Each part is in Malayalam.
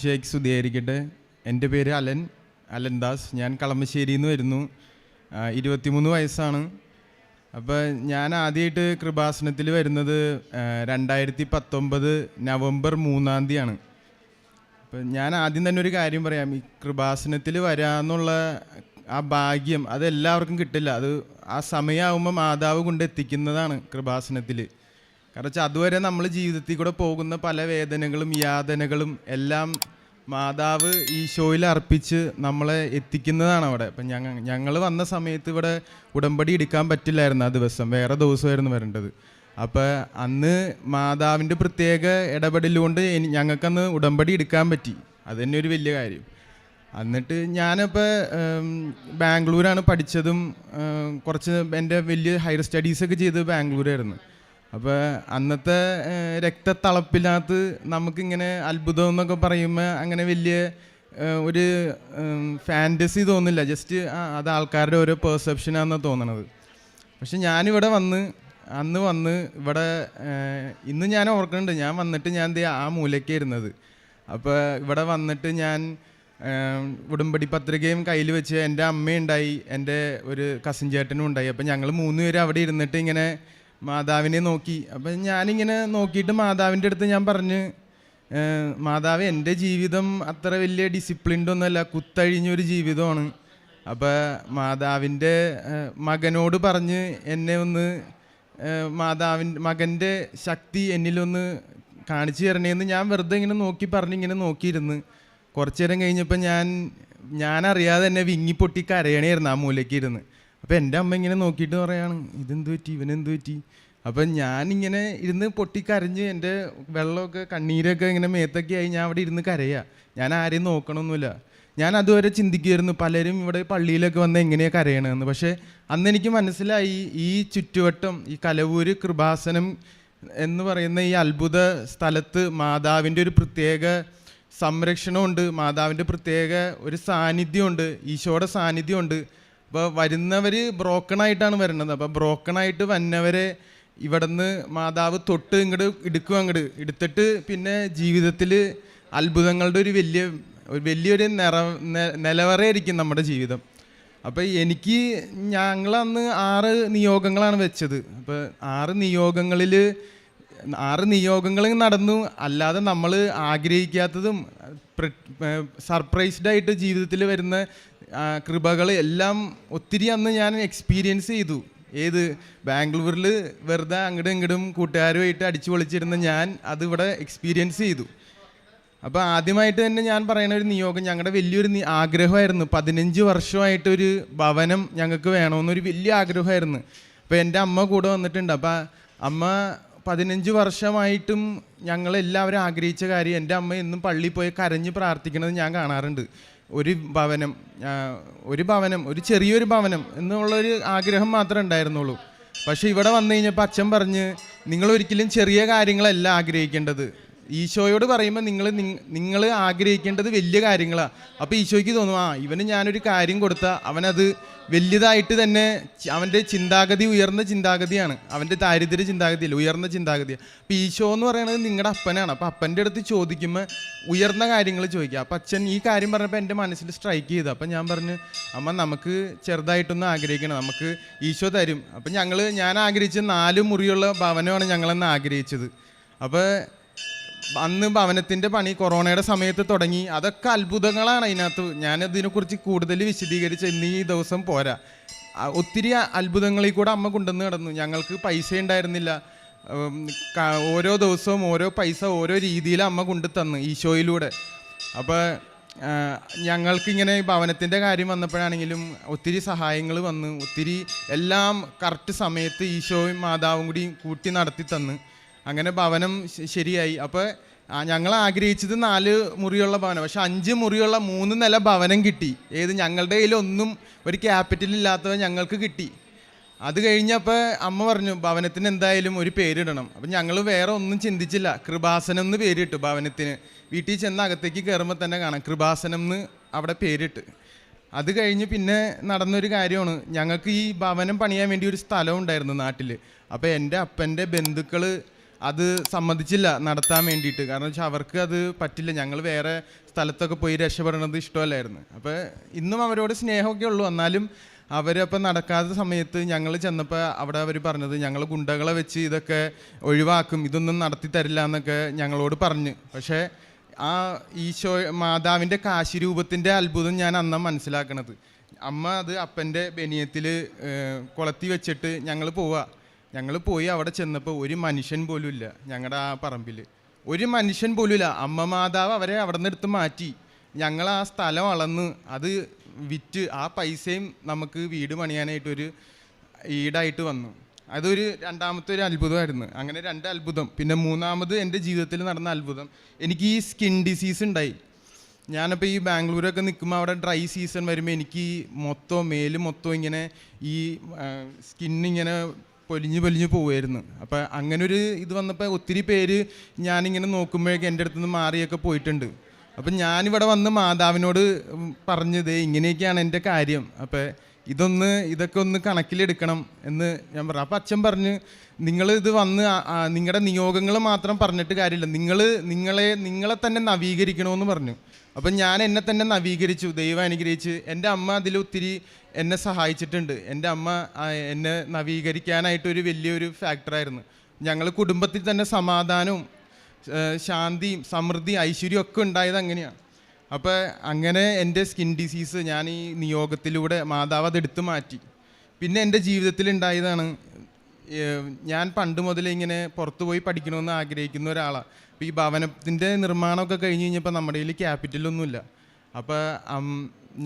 ഷേഖ് സ്തുതിയായിരിക്കട്ടെ. എൻ്റെ പേര് അലൻ ദാസ്. ഞാൻ കളമശ്ശേരിയിൽ നിന്ന് വരുന്നു. 23 വയസ്സാണ്. അപ്പോൾ ഞാൻ ആദ്യമായിട്ട് കൃപാസനത്തിൽ വരുന്നത് 2019 നവംബർ 3-ാം തീയതിയാണ്. അപ്പോൾ ഞാൻ ആദ്യം തന്നെ ഒരു കാര്യം പറയാം. ഈ കൃപാസനത്തിൽ വരാമെന്നുള്ള ആ ഭാഗ്യം അതെല്ലാവർക്കും കിട്ടില്ല. അത് ആ സമയമാകുമ്പോൾ മാതാവ് കൊണ്ട് എത്തിക്കുന്നതാണ് കൃപാസനത്തിൽ. കാരണം വെച്ചാൽ അതുവരെ നമ്മൾ ജീവിതത്തിൽ കൂടെ പോകുന്ന പല വേദനകളും യാതനകളും എല്ലാം മാതാവ് ഈശോയിൽ അർപ്പിച്ച് നമ്മളെ എത്തിക്കുന്നതാണ് അവിടെ. അപ്പം ഞങ്ങൾ വന്ന സമയത്ത് ഇവിടെ ഉടമ്പടി എടുക്കാൻ പറ്റില്ലായിരുന്നു. ആ ദിവസം വേറെ ദിവസമായിരുന്നു വരേണ്ടത്. അപ്പോൾ അന്ന് മാതാവിൻ്റെ പ്രത്യേക ഇടപെടലുകൊണ്ട് ഞങ്ങൾക്കന്ന് ഉടമ്പടി എടുക്കാൻ പറ്റി. അത് തന്നെ ഒരു വലിയ കാര്യം. എന്നിട്ട് ഞാനിപ്പോൾ ബാംഗ്ലൂരാണ് പഠിച്ചതും കുറച്ച് എൻ്റെ വലിയ ഹയർ സ്റ്റഡീസൊക്കെ ചെയ്ത് ബാംഗ്ലൂരായിരുന്നു. അപ്പോൾ അന്നത്തെ രക്തത്തളപ്പിനകത്ത് നമുക്കിങ്ങനെ അത്ഭുതം എന്നൊക്കെ പറയുമ്പോൾ അങ്ങനെ വലിയ ഒരു ഫാൻറ്റസി തോന്നില്ല. ജസ്റ്റ് അത് ആൾക്കാരുടെ ഓരോ പെർസെപ്ഷനാണെന്ന് തോന്നണത്. പക്ഷെ ഞാനിവിടെ അന്ന് വന്ന് ഇവിടെ ഇന്ന് ഞാൻ ഓർക്കുന്നുണ്ട്, ഞാൻ വന്നിട്ട് ഞാൻ ആ മൂലയ്ക്കായിരുന്നത്. അപ്പോൾ ഇവിടെ വന്നിട്ട് ഞാൻ ഉടമ്പടി പത്രികയും കയ്യിൽ വെച്ച് എൻ്റെ അമ്മയുണ്ടായി, എൻ്റെ ഒരു കസിൻ ചേട്ടനും ഉണ്ടായി. അപ്പോൾ ഞങ്ങൾ 3 പേര് അവിടെ ഇരുന്നിട്ട് ഇങ്ങനെ മാതാവിനെ നോക്കി. അപ്പം ഞാനിങ്ങനെ നോക്കിയിട്ട് മാതാവിൻ്റെ അടുത്ത് ഞാൻ പറഞ്ഞ്, മാതാവ് എൻ്റെ ജീവിതം അത്ര വലിയ ഡിസിപ്ലിൻഡ് ഒന്നുമല്ല, കുത്തഴിഞ്ഞൊരു ജീവിതമാണ്. അപ്പോൾ മാതാവിൻ്റെ മകനോട് പറഞ്ഞ് എന്നെ ഒന്ന് മകൻ്റെ ശക്തി എന്നിലൊന്ന് കാണിച്ചു തരണേന്ന് ഞാൻ വെറുതെ ഇങ്ങനെ ഇങ്ങനെ നോക്കിയിരുന്ന്. കുറച്ചു നേരം കഴിഞ്ഞപ്പോൾ ഞാനറിയാതെ എന്നെ വിങ്ങിപ്പൊട്ടി കരയണമായിരുന്നു ആ മൂലയ്ക്ക് ഇരുന്ന്. അപ്പോൾ എൻ്റെ അമ്മ ഇങ്ങനെ നോക്കിയിട്ട് പറയാണ്, ഇതെന്ത് പറ്റി, ഇവനെന്ത് പറ്റി? അപ്പം ഞാനിങ്ങനെ ഇരുന്ന് പൊട്ടിക്കരഞ്ഞ് എൻ്റെ വെള്ളമൊക്കെ കണ്ണീരൊക്കെ ഇങ്ങനെ മേത്തൊക്കെ ആയി ഞാൻ അവിടെ ഇരുന്ന് കരയുക. ഞാൻ ആരെയും നോക്കണമൊന്നുമില്ല. ഞാൻ അതുവരെ ചിന്തിക്കുമായിരുന്നു പലരും ഇവിടെ പള്ളിയിലൊക്കെ വന്ന് എങ്ങനെയാണ് കരയണമെന്ന്. പക്ഷേ അന്ന് എനിക്ക് മനസ്സിലായി, ഈ ചുറ്റുവട്ടം, ഈ കലവൂര് കൃപാസനം എന്ന് പറയുന്ന ഈ അത്ഭുത സ്ഥലത്ത് മാതാവിൻ്റെ ഒരു പ്രത്യേക സംരക്ഷണമുണ്ട്, മാതാവിൻ്റെ പ്രത്യേക ഒരു സാന്നിധ്യമുണ്ട്, ഈശോയുടെ സാന്നിധ്യമുണ്ട്. അപ്പോൾ വരുന്നവർ ബ്രോക്കണായിട്ടാണ് വരുന്നത്. അപ്പോൾ ബ്രോക്കണായിട്ട് വന്നവരെ ഇവിടുന്ന് മാതാവ് തൊട്ട് അങ്ങോട്ട് എടുത്തിട്ട് പിന്നെ ജീവിതത്തിൽ അത്ഭുതങ്ങളുടെ ഒരു വലിയൊരു നിലവറയായിരിക്കും നമ്മുടെ ജീവിതം. അപ്പോൾ ഞങ്ങളന്ന് 6 നിയോഗങ്ങളാണ് വെച്ചത്. അപ്പോൾ 6 നിയോഗങ്ങൾ നടന്നു. അല്ലാതെ നമ്മൾ ആഗ്രഹിക്കാത്തതും സർപ്രൈസ്ഡായിട്ട് ജീവിതത്തിൽ വരുന്ന കൃപകൾ എല്ലാം ഒത്തിരി അന്ന് ഞാൻ എക്സ്പീരിയൻസ് ചെയ്തു. ബാംഗ്ലൂരിൽ വെറുതെ അങ്ങോട്ടും ഇങ്ങോട്ടും കൂട്ടുകാരുമായിട്ട് അടിച്ചു പൊളിച്ചിരുന്ന ഞാൻ അതിവിടെ എക്സ്പീരിയൻസ് ചെയ്തു. അപ്പോൾ ആദ്യമായിട്ട് തന്നെ ഞാൻ പറയുന്ന ഒരു നിയോഗം ഞങ്ങളുടെ വലിയൊരു ആഗ്രഹമായിരുന്നു. 15 വർഷമായിട്ടൊരു ഭവനം ഞങ്ങൾക്ക് വേണമെന്നൊരു വലിയ ആഗ്രഹമായിരുന്നു. അപ്പോൾ എൻ്റെ അമ്മ കൂടെ വന്നിട്ടുണ്ട്. അപ്പോൾ അമ്മ 15 വർഷമായിട്ടും ഞങ്ങളെല്ലാവരും ആഗ്രഹിച്ച കാര്യം, എൻ്റെ അമ്മ എന്നും പള്ളിയിൽ പോയി കരഞ്ഞ് പ്രാർത്ഥിക്കണത് ഞാൻ കാണാറുണ്ട്. ഒരു ഭവനം, ഒരു ചെറിയൊരു ഭവനം എന്നുള്ളൊരു ആഗ്രഹം മാത്രമേ ഉണ്ടായിരുന്നുള്ളൂ. പക്ഷേ ഇവിടെ വന്നു കഴിഞ്ഞപ്പോൾ അച്ഛൻ പറഞ്ഞ്, നിങ്ങളൊരിക്കലും ചെറിയ കാര്യങ്ങളല്ല ആഗ്രഹിക്കേണ്ടത്. ഈശോയോട് പറയുമ്പോൾ നിങ്ങൾ ആഗ്രഹിക്കേണ്ടത് വലിയ കാര്യങ്ങളാണ്. അപ്പോൾ ഈശോയ്ക്ക് തോന്നും, ഇവന് ഞാനൊരു കാര്യം കൊടുത്താൽ അവനത് വലിയതായിട്ട് തന്നെ, അവൻ്റെ ചിന്താഗതി ഉയർന്ന ചിന്താഗതിയാണ്, അവൻ്റെ ദാരിദ്ര്യ ചിന്താഗതിയല്ല, ഉയർന്ന ചിന്താഗതിയാണ്. അപ്പോൾ ഈശോ എന്ന് പറയുന്നത് നിങ്ങളുടെ അപ്പനാണ്. അപ്പോൾ അപ്പൻ്റെ അടുത്ത് ചോദിക്കുമ്പോൾ ഉയർന്ന കാര്യങ്ങൾ ചോദിക്കുക. അപ്പോൾ അച്ഛൻ ഈ കാര്യം പറഞ്ഞപ്പോൾ എൻ്റെ മനസ്സിൽ സ്ട്രൈക്ക് ചെയ്തു. അപ്പം ഞാൻ പറഞ്ഞു, അമ്മ നമുക്ക് ചെറുതായിട്ടൊന്ന് ആഗ്രഹിക്കണം, നമുക്ക് ഈശോ തരും. അപ്പം ഞാൻ ആഗ്രഹിച്ച 4 മുറിയുള്ള ഭവനമാണ് ഞങ്ങളന്ന് ആഗ്രഹിച്ചത്. അപ്പോൾ അന്ന് ഭവനത്തിൻ്റെ പണി കൊറോണയുടെ സമയത്ത് തുടങ്ങി. അതൊക്കെ അത്ഭുതങ്ങളാണ് അതിനകത്ത്. ഞാനതിനെക്കുറിച്ച് കൂടുതൽ വിശദീകരിച്ച് ഇന്ന് ഈ ദിവസം പോരാ. ഒത്തിരി അത്ഭുതങ്ങളിൽ കൂടെ അമ്മ കൊണ്ടുവന്ന് കിടന്നു. ഞങ്ങൾക്ക് പൈസ ഉണ്ടായിരുന്നില്ല. ഓരോ ദിവസവും ഓരോ പൈസ ഓരോ രീതിയിൽ അമ്മ കൊണ്ടു തന്നു ഈശോയിലൂടെ. അപ്പോൾ ഞങ്ങൾക്കിങ്ങനെ ഭവനത്തിൻ്റെ കാര്യം വന്നപ്പോഴാണെങ്കിലും ഒത്തിരി സഹായങ്ങൾ വന്നു. ഒത്തിരി എല്ലാം കറക്റ്റ് സമയത്ത് ഈശോയും മാതാവും കൂടി കൂട്ടി നടത്തി തന്നു. അങ്ങനെ ഭവനം ശരിയായി. അപ്പോൾ ഞങ്ങൾ ആഗ്രഹിച്ചത് 4 മുറിയുള്ള ഭവനം. പക്ഷെ 5 മുറിയുള്ള 3 നില ഭവനം കിട്ടി. ഞങ്ങളുടെ കയ്യിലൊന്നും ഒരു ക്യാപിറ്റൽ ഇല്ലാത്തവ ഞങ്ങൾക്ക് കിട്ടി. അത് കഴിഞ്ഞപ്പോൾ അമ്മ പറഞ്ഞു, ഭവനത്തിന് എന്തായാലും ഒരു പേരിടണം. അപ്പം ഞങ്ങൾ വേറെ ഒന്നും ചിന്തിച്ചില്ല, കൃപാസനം എന്ന് പേരിട്ടു ഭവനത്തിന്. വീട്ടിൽ ചെന്ന് അകത്തേക്ക് കയറുമ്പോൾ തന്നെ കാണാം കൃപാസനം എന്ന് അവിടെ പേരിട്ട്. അത് കഴിഞ്ഞ് പിന്നെ നടന്നൊരു കാര്യമാണ്, ഞങ്ങൾക്ക് ഈ ഭവനം പണിയാൻ വേണ്ടി ഒരു സ്ഥലം ഉണ്ടായിരുന്നു നാട്ടിൽ. അപ്പോൾ എൻ്റെ അപ്പൻ്റെ ബന്ധുക്കൾ അത് സമ്മതിച്ചില്ല നടത്താൻ വേണ്ടിയിട്ട്. കാരണം വെച്ചാൽ അവർക്ക് അത് പറ്റില്ല, ഞങ്ങൾ വേറെ സ്ഥലത്തൊക്കെ പോയി രക്ഷപ്പെടണത് ഇഷ്ടമല്ലായിരുന്നു. അപ്പോൾ ഇന്നും അവരോട് സ്നേഹമൊക്കെ ഉള്ളൂ. എന്നാലും അവരപ്പോൾ നടക്കാത്ത സമയത്ത് ഞങ്ങൾ ചെന്നപ്പോൾ അവിടെ അവർ പറഞ്ഞത് ഞങ്ങൾ ഗുണ്ടകളെ വെച്ച് ഇതൊക്കെ ഒഴിവാക്കും, ഇതൊന്നും നടത്തി തരില്ല എന്നൊക്കെ ഞങ്ങളോട് പറഞ്ഞ്. പക്ഷേ ആ ഈശോ മാതാവിൻ്റെ കാശിരൂപത്തിൻ്റെ അത്ഭുതം ഞാൻ അന്നാ മനസ്സിലാക്കണത്. അമ്മ അത് അപ്പൻ്റെ ബനിയത്തിൽ കൊളത്തി വെച്ചിട്ട് ഞങ്ങൾ പോയി അവിടെ ചെന്നപ്പോൾ ഒരു മനുഷ്യൻ പോലും ഇല്ല. ഞങ്ങളുടെ ആ പറമ്പിൽ ഒരു മനുഷ്യൻ പോലും ഇല്ല. അമ്മ മാതാവ് അവരെ അവിടെ നിന്ന് എടുത്ത് മാറ്റി. ഞങ്ങൾ ആ സ്ഥലം അളന്ന് അത് വിറ്റ് ആ പൈസയും നമുക്ക് വീട് പണിയാനായിട്ടൊരു ഈടായിട്ട് വന്നു. അതൊരു രണ്ടാമത്തെ ഒരു അത്ഭുതമായിരുന്നു. അങ്ങനെ 2 അത്ഭുതം. പിന്നെ മൂന്നാമത് എൻ്റെ ജീവിതത്തിൽ നടന്ന അത്ഭുതം, എനിക്ക് ഈ സ്കിൻ ഡിസീസ് ഉണ്ടായി. ഞാനപ്പോൾ ഈ ബാംഗ്ലൂരൊക്കെ നിൽക്കുമ്പോൾ അവിടെ ഡ്രൈ സീസൺ വരുമ്പോൾ എനിക്ക് മേല് മൊത്തം ഇങ്ങനെ ഈ സ്കിന്നിങ്ങനെ പൊലിഞ്ഞ് പോവുമായിരുന്നു. അപ്പോൾ അങ്ങനൊരു ഇത് വന്നപ്പോൾ ഒത്തിരി പേര് ഞാനിങ്ങനെ നോക്കുമ്പോഴേക്കും എൻ്റെ അടുത്ത് നിന്ന് മാറിയൊക്കെ പോയിട്ടുണ്ട്. അപ്പം ഞാനിവിടെ വന്ന് മാതാവിനോട് പറഞ്ഞത് ഇങ്ങനെയൊക്കെയാണ് എൻ്റെ കാര്യം, അപ്പോൾ ഇതൊക്കെ ഒന്ന് കണക്കിലെടുക്കണം എന്ന് ഞാൻ പറഞ്ഞു. അപ്പം അച്ഛൻ പറഞ്ഞ് ഇത് വന്ന് നിങ്ങളുടെ നിയോഗങ്ങൾ മാത്രം പറഞ്ഞിട്ട് കാര്യമില്ല, നിങ്ങളെ തന്നെ നവീകരിക്കണമെന്ന് പറഞ്ഞു. അപ്പം ഞാൻ എന്നെ തന്നെ നവീകരിച്ചു, ദൈവം അനുഗ്രഹിച്ച്. എൻ്റെ അമ്മ അതിലൊത്തിരി എന്നെ സഹായിച്ചിട്ടുണ്ട്. എൻ്റെ അമ്മ എന്നെ നവീകരിക്കാനായിട്ടൊരു വലിയൊരു ഫാക്ടറായിരുന്നു. ഞങ്ങൾ കുടുംബത്തിൽ തന്നെ സമാധാനവും ശാന്തിയും സമൃദ്ധിയും ഐശ്വര്യവും ഒക്കെ ഉണ്ടായത് അങ്ങനെയാണ്. അപ്പോൾ അങ്ങനെ എൻ്റെ സ്കിൻ ഡിസീസ് ഞാൻ ഈ നിയോഗത്തിലൂടെ മാതാവ് അതെടുത്ത് മാറ്റി. പിന്നെ എൻ്റെ ജീവിതത്തിൽ ഉണ്ടായതാണ്, ഞാൻ പണ്ട് മുതലേ ഇങ്ങനെ പുറത്തു പോയി പഠിക്കണമെന്ന് ആഗ്രഹിക്കുന്ന ഒരാളാണ്. അപ്പോൾ ഈ ഭവനത്തിൻ്റെ നിർമ്മാണമൊക്കെ കഴിഞ്ഞ് കഴിഞ്ഞപ്പോൾ നമ്മുടെ കയ്യിൽ ക്യാപിറ്റലൊന്നുമില്ല. അപ്പോൾ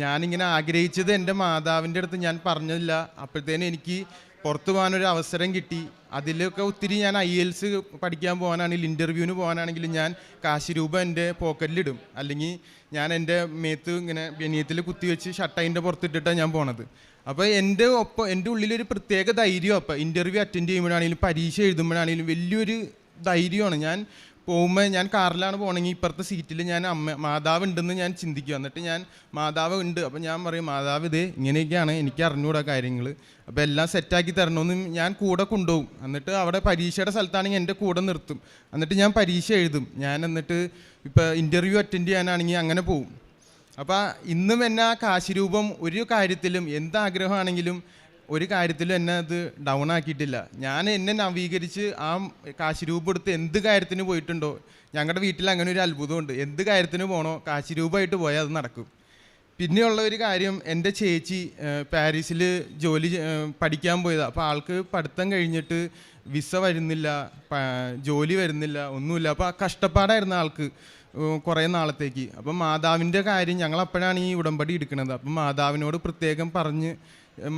ഞാനിങ്ങനെ ആഗ്രഹിച്ചത് എൻ്റെ മാതാവിൻ്റെ അടുത്ത് ഞാൻ പറഞ്ഞില്ല. അപ്പോഴത്തേനും എനിക്ക് പുറത്തു പോകാനൊരു അവസരം കിട്ടി. അതിലൊക്കെ ഒത്തിരി ഞാൻ IELTS പഠിക്കാൻ പോകാനാണെങ്കിലും ഇൻ്റർവ്യൂവിന് പോകാനാണെങ്കിലും ഞാൻ കാശ് രൂപ എൻ്റെ പോക്കറ്റിലിടും, അല്ലെങ്കിൽ ഞാൻ എൻ്റെ മേത്ത് ഇങ്ങനെ ബനിയത്തിൽ കുത്തിവെച്ച് ഷട്ടൈൻ്റെ പുറത്തിട്ടിട്ടാണ് ഞാൻ പോണത്. അപ്പോൾ എൻ്റെ ഉള്ളിലൊരു പ്രത്യേക ധൈര്യം. അപ്പോൾ ഇൻ്റർവ്യൂ അറ്റൻഡ് ചെയ്യുമ്പോഴാണെങ്കിലും പരീക്ഷ എഴുതുമ്പോഴാണെങ്കിലും വലിയൊരു ധൈര്യമാണ്. ഞാൻ പോകുമ്പോൾ ഞാൻ കാറിലാണ് പോകണമെങ്കിൽ ഇപ്പുറത്തെ സീറ്റിൽ ഞാൻ മാതാവ് ഉണ്ടെന്ന് ഞാൻ ചിന്തിക്കുക. എന്നിട്ട് ഞാൻ മാതാവ് ഉണ്ട്, അപ്പോൾ ഞാൻ പറയും മാതാവ് ഇതേ ഇങ്ങനെയൊക്കെയാണ്, എനിക്ക് അറിഞ്ഞുകൂടാ കാര്യങ്ങൾ, അപ്പോൾ എല്ലാം സെറ്റാക്കി തരണമെന്ന് ഞാൻ കൂടെ കൊണ്ടുപോകും. എന്നിട്ട് അവിടെ പരീക്ഷയുടെ സ്ഥലത്താണെങ്കിൽ എൻ്റെ കൂടെ നിർത്തും. എന്നിട്ട് ഞാൻ പരീക്ഷ എഴുതും. എന്നിട്ട് ഇപ്പോൾ ഇൻ്റർവ്യൂ അറ്റൻഡ് ചെയ്യാനാണെങ്കിൽ അങ്ങനെ പോകും. അപ്പോൾ ഇന്നും എന്നെ ആ കാശിരൂപം ഒരു കാര്യത്തിലും എന്താഗ്രഹമാണെങ്കിലും ഒരു കാര്യത്തിലും എന്നെ അത് ഡൗൺ ആക്കിയിട്ടില്ല. ഞാൻ എന്നെ നവീകരിച്ച് ആ കാശിരൂപം എടുത്ത് എന്ത് കാര്യത്തിന് പോയിട്ടുണ്ടോ, ഞങ്ങളുടെ വീട്ടിൽ അങ്ങനെ ഒരു അത്ഭുതമുണ്ട്, എന്ത് കാര്യത്തിന് പോകണോ കാശിരൂപമായിട്ട് പോയാൽ അത് നടക്കും. പിന്നെയുള്ള ഒരു കാര്യം, എൻ്റെ ചേച്ചി പാരീസിൽ പഠിക്കാൻ പോയതാണ്. അപ്പോൾ ആൾക്ക് പഠിത്തം കഴിഞ്ഞിട്ട് വിസ വരുന്നില്ല, ജോലി വരുന്നില്ല, ഒന്നുമില്ല. അപ്പോൾ കഷ്ടപ്പാടായിരുന്നു ആൾക്ക് കുറേ നാളത്തേക്ക്. അപ്പം മാതാവിൻ്റെ കാര്യം ഞങ്ങൾ അപ്പോഴാണ് ഈ ഉടമ്പടി എടുക്കുന്നത്. അപ്പം മാതാവിനോട് പ്രത്യേകം പറഞ്ഞ്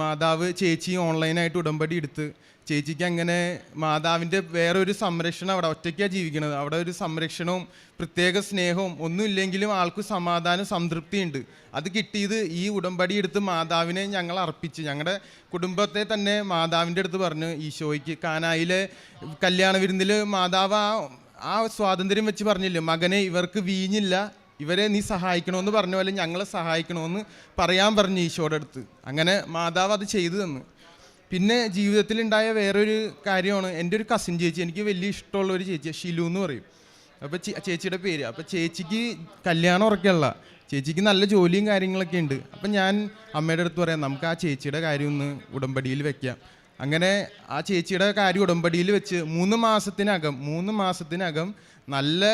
മാതാവ് ചേച്ചി ഓൺലൈനായിട്ട് ഉടമ്പടി എടുത്ത് ചേച്ചിക്ക് അങ്ങനെ മാതാവിൻ്റെ വേറൊരു സംരക്ഷണം, അവിടെ ഒറ്റയ്ക്കാണ് ജീവിക്കുന്നത്, അവിടെ ഒരു സംരക്ഷണവും പ്രത്യേക സ്നേഹവും ഒന്നുമില്ലെങ്കിലും ആൾക്ക് സമാധാനം സംതൃപ്തിയുണ്ട്. അത് കിട്ടിയത് ഈ ഉടമ്പടി എടുത്ത് മാതാവിനെ ഞങ്ങൾ അർപ്പിച്ച് ഞങ്ങളുടെ കുടുംബത്തെ തന്നെ മാതാവിൻ്റെ അടുത്ത് പറഞ്ഞ് ഈശോയ്ക്ക് കാനായിലെ കല്യാണ വിരുന്നിൽ മാതാവ് ആ സ്വാതന്ത്ര്യം വെച്ച് പറഞ്ഞില്ലേ, മകനെ ഇവർക്ക് വീഞ്ഞില്ല, ഇവരെ നീ സഹായിക്കണമെന്ന് പറഞ്ഞ പോലെ ഞങ്ങളെ സഹായിക്കണമെന്ന് പറയാൻ പറഞ്ഞു ഈശോയുടെ അടുത്ത്. അങ്ങനെ മാതാവ് അത് ചെയ്തു തന്നു. പിന്നെ ജീവിതത്തിലുണ്ടായ വേറൊരു കാര്യമാണ്, എൻ്റെ ഒരു കസിൻ ചേച്ചി, എനിക്ക് വലിയ ഇഷ്ടമുള്ള ഒരു ചേച്ചി, ഷിലു എന്ന് പറയും. അപ്പോൾ ചേച്ചിയുടെ പേര്. അപ്പോൾ ചേച്ചിക്ക് കല്യാണം ഉറക്കല്ല, ചേച്ചിക്ക് നല്ല ജോലിയും കാര്യങ്ങളൊക്കെ ഉണ്ട്. അപ്പം ഞാൻ അമ്മയുടെ അടുത്ത് പറയാം, നമുക്ക് ആ ചേച്ചിയുടെ കാര്യം ഒന്ന് ഉടമ്പടിയിൽ വെക്കാം. അങ്ങനെ ആ ചേച്ചിയുടെ കാര്യം ഉടമ്പടിയിൽ വെച്ച് 3 മാസത്തിനകം നല്ല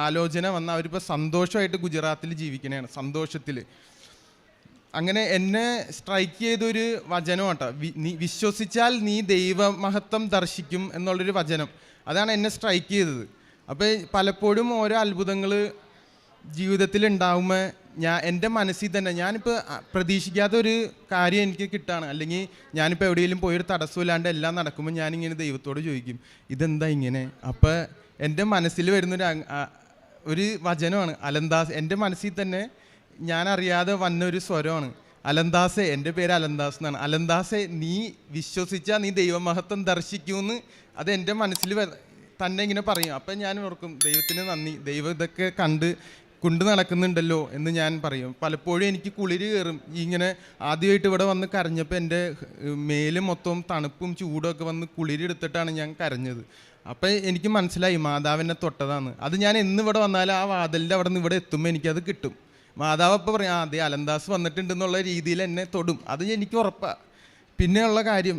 ആലോചന വന്ന അവരിപ്പോൾ സന്തോഷമായിട്ട് ഗുജറാത്തിൽ ജീവിക്കണതാണ്, സന്തോഷത്തിൽ. അങ്ങനെ എന്നെ സ്ട്രൈക്ക് ചെയ്തൊരു വചനം കേട്ടോ, നീ വിശ്വസിച്ചാൽ നീ ദൈവമഹത്വം ദർശിക്കും എന്നുള്ളൊരു വചനം, അതാണ് എന്നെ സ്ട്രൈക്ക് ചെയ്തത്. അപ്പോൾ പലപ്പോഴും ഓരോ അത്ഭുതങ്ങൾ ജീവിതത്തിൽ ഉണ്ടാകുമ്പോൾ എൻ്റെ മനസ്സിൽ തന്നെ ഞാനിപ്പോൾ പ്രതീക്ഷിക്കാത്ത ഒരു കാര്യം എനിക്ക് കിട്ടുകയാണ്, അല്ലെങ്കിൽ ഞാനിപ്പോൾ എവിടെയെങ്കിലും പോയൊരു തടസ്സമില്ലാണ്ട് എല്ലാം നടക്കുമ്പോൾ ഞാനിങ്ങനെ ദൈവത്തോട് ചോദിക്കും ഇതെന്താ ഇങ്ങനെ. അപ്പോൾ എൻ്റെ മനസ്സിൽ വരുന്നൊരു വചനമാണ് അലന്താസ്. എൻ്റെ മനസ്സിൽ തന്നെ ഞാൻ അറിയാതെ വന്നൊരു സ്വരമാണ് അലന്താസെ. എൻ്റെ പേര് അലന്താസ് എന്നാണ്. അലന്താസെ, നീ വിശ്വസിച്ചാൽ നീ ദൈവമഹത്വം ദർശിക്കുമെന്ന് അത് എൻ്റെ മനസ്സിൽ തന്നെ ഇങ്ങനെ പറയും. അപ്പം ഞാൻ ഓർക്കും ദൈവത്തിന് നന്ദി, ദൈവം ഇതൊക്കെ കൊണ്ട് നടക്കുന്നുണ്ടല്ലോ എന്ന് ഞാൻ പറയും. പലപ്പോഴും എനിക്ക് കുളിര് കയറും. ഇങ്ങനെ ആദ്യമായിട്ട് ഇവിടെ വന്ന് കരഞ്ഞപ്പോൾ എൻ്റെ മേല് മൊത്തം തണുപ്പും ചൂടും ഒക്കെ വന്ന് കുളിരെടുത്തിട്ടാണ് ഞാൻ കരഞ്ഞത്. അപ്പം എനിക്ക് മനസ്സിലായി മാതാവിനെ തൊട്ടതാണ്. അത് ഞാൻ എന്നിവിടെ വന്നാലും ആ വാതിലിൻ്റെ അവിടെ നിന്ന് ഇവിടെ എത്തുമ്പോൾ എനിക്കത് കിട്ടും. മാതാവ് അപ്പോൾ പറയും അതെ അലൻദാസ് വന്നിട്ടുണ്ടെന്നുള്ള രീതിയിൽ എന്നെ തൊടും. അത് എനിക്ക് ഉറപ്പാണ്. പിന്നെയുള്ള കാര്യം,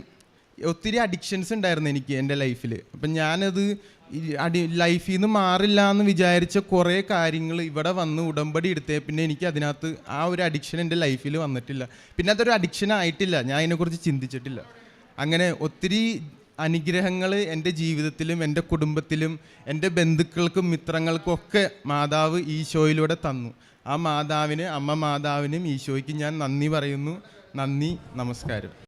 ഒത്തിരി അഡിക്ഷൻസ് ഉണ്ടായിരുന്നു എനിക്ക് എൻ്റെ ലൈഫിൽ. അപ്പം ഞാനത് ലൈഫിൽ നിന്ന് മാറില്ല എന്ന് വിചാരിച്ച കുറേ കാര്യങ്ങൾ ഇവിടെ വന്ന് ഉടമ്പടി എടുത്തേ പിന്നെ എനിക്ക് അതിനകത്ത് ആ ഒരു അഡിക്ഷൻ എൻ്റെ ലൈഫിൽ വന്നിട്ടില്ല. പിന്നെ അതൊരു അഡിക്ഷൻ ആയിട്ടില്ല, ഞാൻ അതിനെക്കുറിച്ച് ചിന്തിച്ചിട്ടില്ല. അങ്ങനെ ഒത്തിരി അനുഗ്രഹങ്ങൾ എൻ്റെ ജീവിതത്തിലും എൻ്റെ കുടുംബത്തിലും എൻ്റെ ബന്ധുക്കൾക്കും മിത്രങ്ങൾക്കും ഒക്കെ മാതാവ് ഈശോയിലൂടെ തന്നു. ആ മാതാവിന്, അമ്മ മാതാവിനും ഈശോയ്ക്ക് ഞാൻ നന്ദി പറയുന്നു. നന്ദി, നമസ്കാരം.